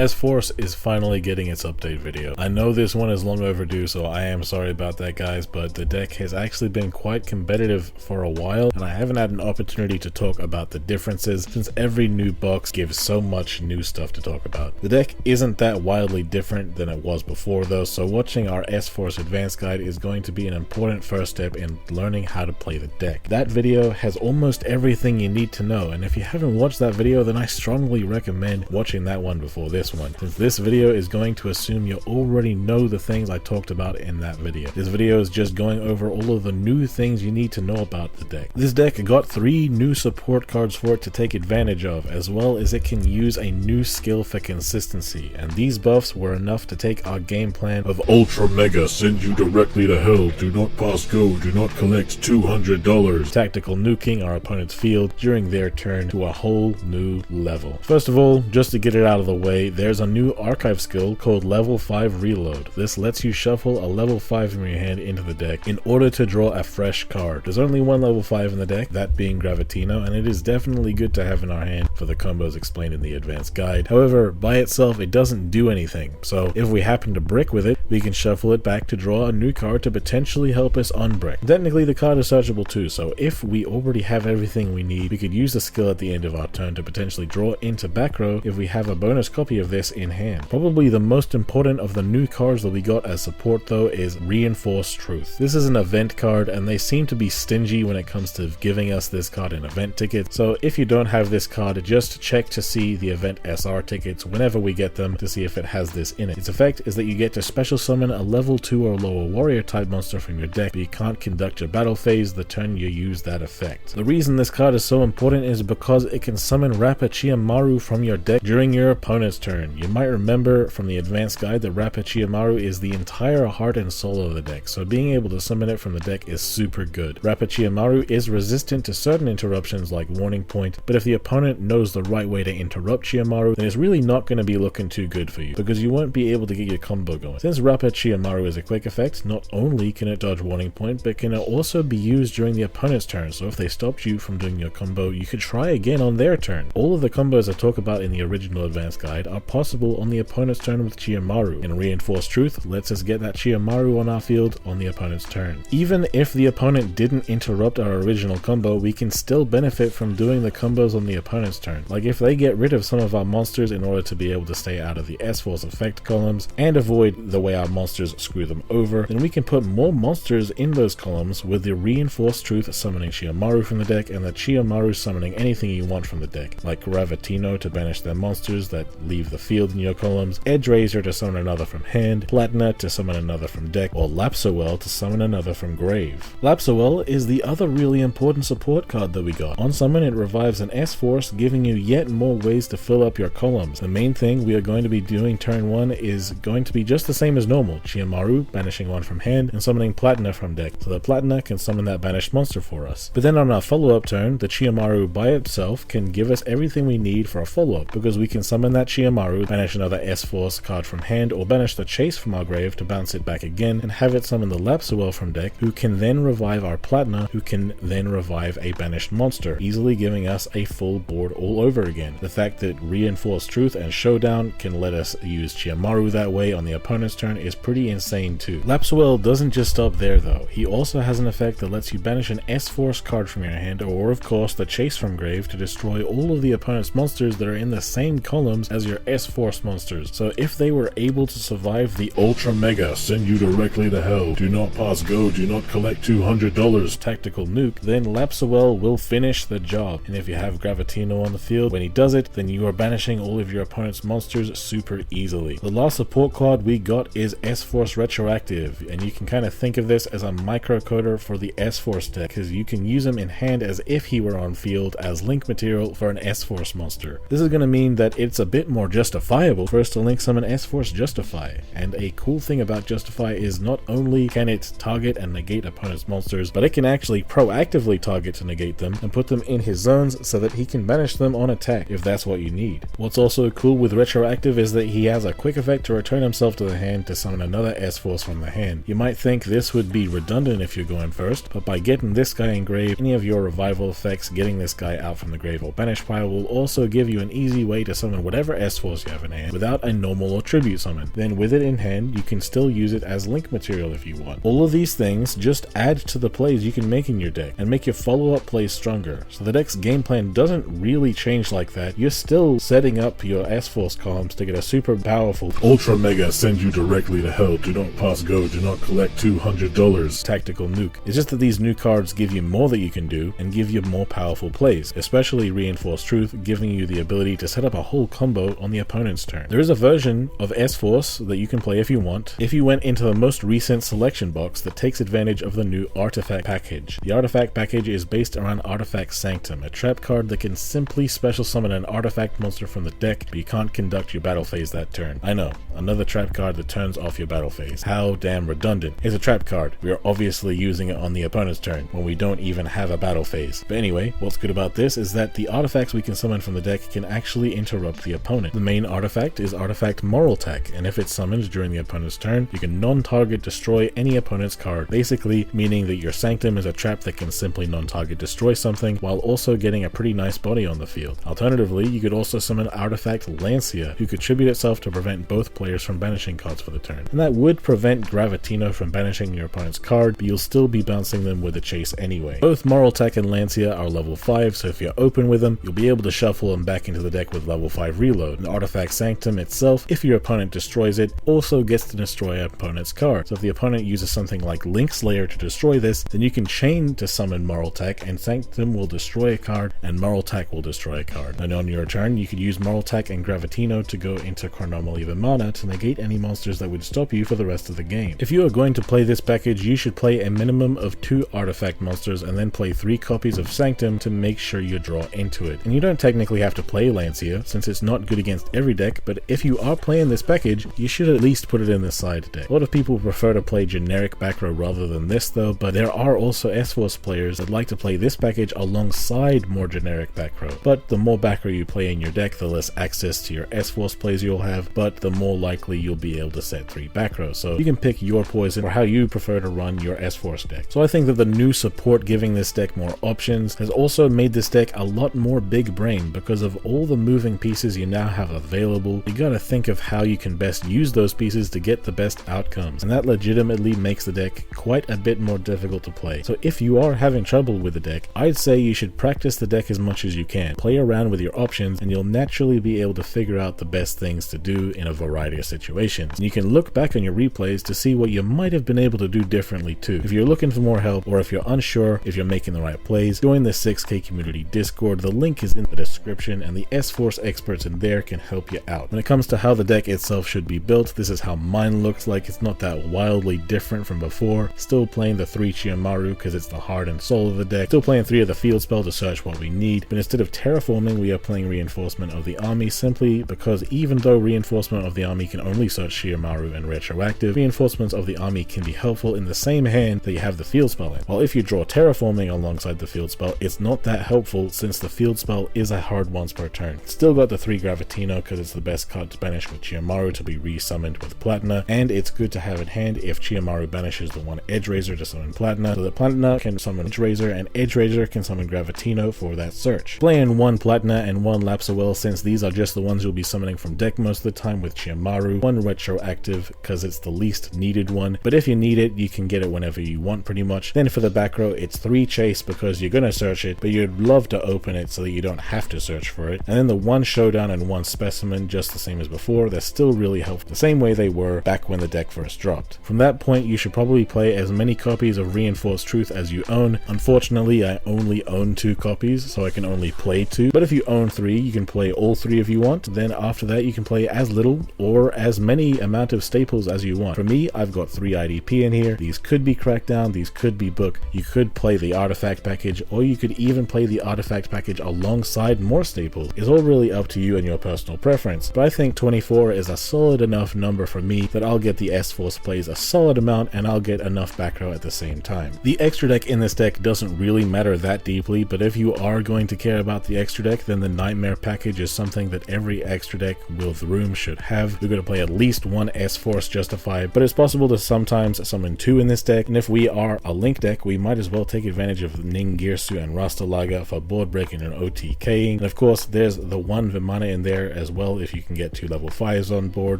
S-Force is finally getting its update video. I know this one is long overdue, so I am sorry about that, guys, but the deck has actually been quite competitive for a while, and I haven't had an opportunity to talk about the differences since every new box gives so much new stuff to talk about. The deck isn't that wildly different than it was before though, so watching our S-Force Advanced Guide is going to be an important first step in learning how to play the deck. That video has almost everything you need to know, and if you haven't watched that video, then I strongly recommend watching that one before this one, since this video is going to assume you already know the things I talked about in that video. This video is just going over all of the new things you need to know about the deck. This deck got 3 new support cards for it to take advantage of, as well as it can use a new skill for consistency, and these buffs were enough to take our game plan of Ultra Mega send you directly to hell, do not pass go, do not collect $200, tactical nuking our opponent's field during their turn to a whole new level. First of all, just to get it out of the way, there's a new archive skill called Level 5 Reload. This lets you shuffle a level 5 from your hand into the deck in order to draw a fresh card. There's only one level 5 in the deck, that being Gravitino, and it is definitely good to have in our hand for the combos explained in the advanced guide. However, by itself it doesn't do anything, so if we happen to brick with it, we can shuffle it back to draw a new card to potentially help us unbrick. Technically the card is searchable too, so if we already have everything we need, we could use the skill at the end of our turn to potentially draw into back row if we have a bonus copy of this in hand. Probably the most important of the new cards that we got as support though is Reinforced Truth. This is an event card, and they seem to be stingy when it comes to giving us this card in event tickets, so if you don't have this card, just check to see the event SR tickets whenever we get them to see if it has this in it. Its effect is that you get to special summon a level 2 or lower warrior type monster from your deck, but you can't conduct your battle phase the turn you use that effect. The reason this card is so important is because it can summon Rapachiamaru from your deck during your opponent's turn. You might remember from the advanced guide that Rapachiamaru is the entire heart and soul of the deck, so being able to summon it from the deck is super good. Rapachiamaru is resistant to certain interruptions like Warning Point, but if the opponent knows the right way to interrupt Chiamaru, then it's really not going to be looking too good for you, because you won't be able to get your combo going. Since Rapachiamaru is a quick effect, not only can it dodge Warning Point, but can also be used during the opponent's turn, so if they stopped you from doing your combo, you could try again on their turn. All of the combos I talk about in the original advanced guide are possible on the opponent's turn with Chiamaru, and Reinforced Truth lets us get that Chiamaru on our field on the opponent's turn. Even if the opponent didn't interrupt our original combo, we can still benefit from doing the combos on the opponent's turn. Like if they get rid of some of our monsters in order to be able to stay out of the S-Force effect columns and avoid the way our monsters screw them over, then we can put more monsters in those columns with the Reinforced Truth summoning Chiamaru from the deck and the Chiamaru summoning anything you want from the deck, like Gravitino to banish their monsters that leave the field in your columns, Edge Razor to summon another from hand, Platina to summon another from deck, or Lapell to summon another from grave. Lapell is the other really important support card that we got. On summon, it revives an S-Force, giving you yet more ways to fill up your columns. The main thing we are going to be doing turn 1 is going to be just the same as normal, Chiamaru banishing one from hand and summoning Platina from deck, so that Platina can summon that banished monster for us. But then on our follow-up turn, the Chiamaru by itself can give us everything we need for a follow-up, because we can summon that Chiamaru, banish another S-Force card from hand, or banish the Chase from our grave to bounce it back again, and have it summon the Lapell from deck, who can then revive our Platina, who can then revive a banished monster, easily giving us a full board all over again. The fact that Reinforced Truth and Showdown can let us use Chiamaru that way on the opponent's turn is pretty insane too. Lapell doesn't just stop there though. He also has an effect that lets you banish an S-Force card from your hand, or of course the Chase from grave, to destroy all of the opponent's monsters that are in the same columns as your S-Force monsters. So if they were able to survive the Ultra Mega send you directly to hell, do not pass go, do not collect $200 tactical nuke, then Lapell will finish the job. And if you have Gravitino on the field, when he does it, then you are banishing all of your opponent's monsters super easily. The last support card we got is S-Force Retroactive, and you can kind of think of this as a microcoder for the S-Force deck, because you can use him in hand as if he were on field as link material for an S-Force monster. This is going to mean that it's a bit more justifiable for us to link summon S-Force Justify, and a cool thing about Justify is not only can it target and negate opponent's monsters, but it can actually proactively target to negate them and put them in his zones so that he can banish them on attack if that's what you need. What's also cool with Retroactive is that he has a quick effect to return himself to the hand to summon another S-Force from the hand. You might think this would be redundant if you're going first, but by getting this guy in grave, any of your revival effects getting this guy out from the grave or banish pile will also give you an easy way to summon whatever S-Force S-Force you have in hand without a normal or tribute summon. Then with it in hand, you can still use it as link material if you want. All of these things just add to the plays you can make in your deck and make your follow-up plays stronger. So the deck's game plan doesn't really change like that. You're still setting up your S-Force columns to get a super powerful Ultra Mega send you directly to hell, do not pass go, do not collect $200 tactical nuke. It's just that these new cards give you more that you can do and give you more powerful plays, especially Reinforced Truth giving you the ability to set up a whole combo on the opponent's turn. There is a version of S-Force that you can play if you want, if you went into the most recent selection box that takes advantage of the new Artifact package. The Artifact package is based around Artifact Sanctum, a trap card that can simply special summon an artifact monster from the deck, but you can't conduct your battle phase that turn. I know, another trap card that turns off your battle phase. How damn redundant. It's a trap card. We are obviously using it on the opponent's turn when we don't even have a battle phase. But anyway, what's good about this is that the artifacts we can summon from the deck can actually interrupt the opponent. The main artifact is Artifact Moral Tech, and if it's summoned during the opponent's turn, you can non-target destroy any opponent's card, basically meaning that your Sanctum is a trap that can simply non-target destroy something while also getting a pretty nice body on the field. Alternatively, you could also summon Artifact Lancia, who could tribute itself to prevent both players from banishing cards for the turn. And that would prevent Gravitino from banishing your opponent's card, but you'll still be bouncing them with a chase anyway. Both Moral Tech and Lancia are level 5, so if you're open with them, you'll be able to shuffle them back into the deck with level 5 reload. And Artifact Sanctum itself, if your opponent destroys it, also gets to destroy an opponent's card. So if the opponent uses something like Link Slayer to destroy this, then you can chain to summon Moral Tech, and Sanctum will destroy a card, and Moral Tech will destroy a card. And on your turn, you could use Moral Tech and Gravitino to go into Chronomaly Mana to negate any monsters that would stop you for the rest of the game. If you are going to play this package, you should play a minimum of 2 artifact monsters and then play 3 copies of Sanctum to make sure you draw into it. And you don't technically have to play Lancia, since it's not good against every deck, but if you are playing this package, you should at least put it in the side deck. A lot of people prefer to play generic back row rather than this though, but there are also S-Force players that like to play this package alongside more generic back row. But the more back row you play in your deck, the less access to your S-Force plays you'll have, but the more likely you'll be able to set 3 back rows. So you can pick your poison or how you prefer to run your S-Force deck. So I think that the new support giving this deck more options has also made this deck a lot more big brain because of all the moving pieces you now have available. You gotta think of how you can best use those pieces to get the best outcomes, and that legitimately makes the deck quite a bit more difficult to play. So if you are having trouble with the deck, I'd say you should practice the deck as much as you can. Play around with your options and you'll naturally be able to figure out the best things to do in a variety of situations. And you can look back on your replays to see what you might have been able to do differently too. If you're looking for more help, or if you're unsure if you're making the right plays, join the 6K community Discord. The link is in the description and the S-Force experts in there can help you out. When it comes to how the deck itself should be built, this is how mine looks like. It's not that wildly different from before. Still playing the 3 Chiyomaru because it's the heart and soul of the deck. Still playing 3 of the field spell to search what we need, but instead of terraforming, we are playing Reinforcement of the Army simply because even though Reinforcement of the Army can only search Chiyomaru and Retroactive, Reinforcements of the Army can be helpful in the same hand that you have the field spell in. While if you draw terraforming alongside the field spell, it's not that helpful since the field spell is a hard once per turn. Still got the 3 Gravitino because it's the best card to banish with Chiyomaru to be re-summoned with Platina, and it's good to have in hand if Chiyomaru banishes the 1 Edge Razor to summon Platina, so that Platina can summon Edge Razor and Edge Razor can summon Gravitino for that search. Playing 1 Platina and 1 Lapsawell since these are just the ones you'll be summoning from deck most of the time with Chiyomaru, 1 Retroactive because it's the least needed one, but if you need it, you can get it whenever you want pretty much. Then for the back row, it's 3 Chase because you're gonna search it, but you'd love to open it so that you don't have to search for it. And then the 1 Showdown and 1 Specimen, just the same as before. They're still really helpful, the same way they were back when the deck first dropped. From that point, you should probably play as many copies of Reinforced Truth as you own. Unfortunately, I only own 2 copies, so I can only play 2. But if you own 3, you can play all 3 if you want. Then after that, you can play as little or as many amount of staples as you want. For me, I've got 3 IDP in here. These could be Crackdown, these could be Book. You could play the Artifact package, or you could even play the Artifact package alongside more staples. It's all really up to you and your personal preference, but I think 24 is a solid enough number for me that I'll get the S-Force plays a solid amount and I'll get enough back row at the same time. The extra deck in this deck doesn't really matter that deeply, but if you are going to care about the extra deck, then the Nightmare package is something that every extra deck with room should have. You're going to play at least 1 S-Force Justified, but it's possible to sometimes summon 2 in this deck, and if we are a Link deck, we might as well take advantage of Ningirsu and Rastalaga for board breaking and OTKing. And of course, there's the 1 Vimana in there as well if you can get 2 level 5s on board,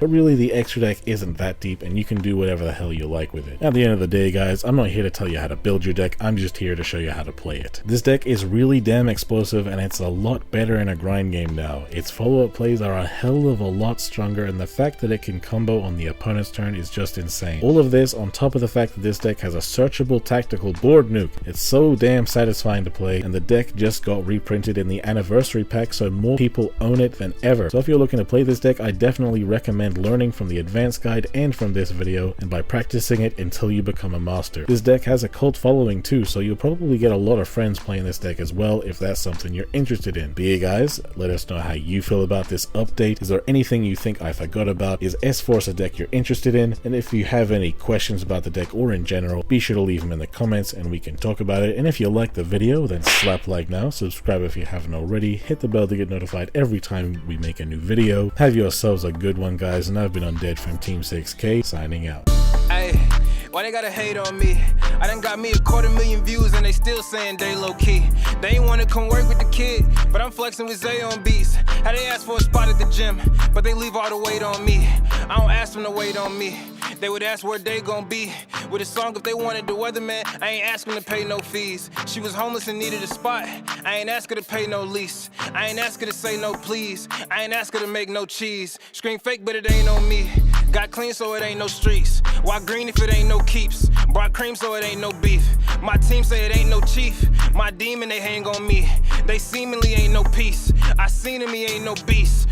but really the extra deck isn't that deep and you can do whatever the hell you like with it. At the end of the day guys, I'm not here to tell you how to build your deck, I'm just here to show you how to play it. This deck is really damn explosive and it's a lot better in a grind game now. Its follow-up plays are a hell of a lot stronger, and the fact that it can combo on the opponent's turn is just insane. All of this on top of the fact that this deck has a searchable tactical board nuke. It's so damn satisfying to play, and the deck just got reprinted in the anniversary pack, so more people own it than ever. So if you're looking to play this deck, I definitely recommend learning from the advanced guide and from this video, and by practicing it until you become a master. This deck has a cult following too, so you'll probably get a lot of friends playing this deck as well if that's something you're interested in. But yeah guys, let us know how you feel about this update. Is there anything you think I forgot about? Is S-Force a deck you're interested in? And if you have any questions about the deck or in general, be sure to leave them in the comments and we can talk about it. And if you like the video, then slap like now, subscribe if you haven't already, hit the bell to get notified every time we make a new video. Have yourselves a good one guys, and I've been Undead from Team 6K, signing out. Hey, why they gotta hate on me? I done got me 250,000 views and they still saying they low key. They ain't wanna come work with the kid, but I'm flexing with Zay on beats. How they ask for a spot at the gym, but they leave all the weight on me. I don't ask them to wait on me. They would ask where they gon' be with a song if they wanted the weatherman. I ain't asking to pay no fees. She was homeless and needed a spot. I ain't ask her to pay no lease. I ain't ask her to say no please. I ain't ask her to make no cheese. Scream fake, but it ain't on me. Got clean so it ain't no streets. Why green if it ain't no keeps? Brought cream so it ain't no beef. My team say it ain't no chief. My demon they hang on me. They seemingly ain't no peace. I seen him, he ain't no beast.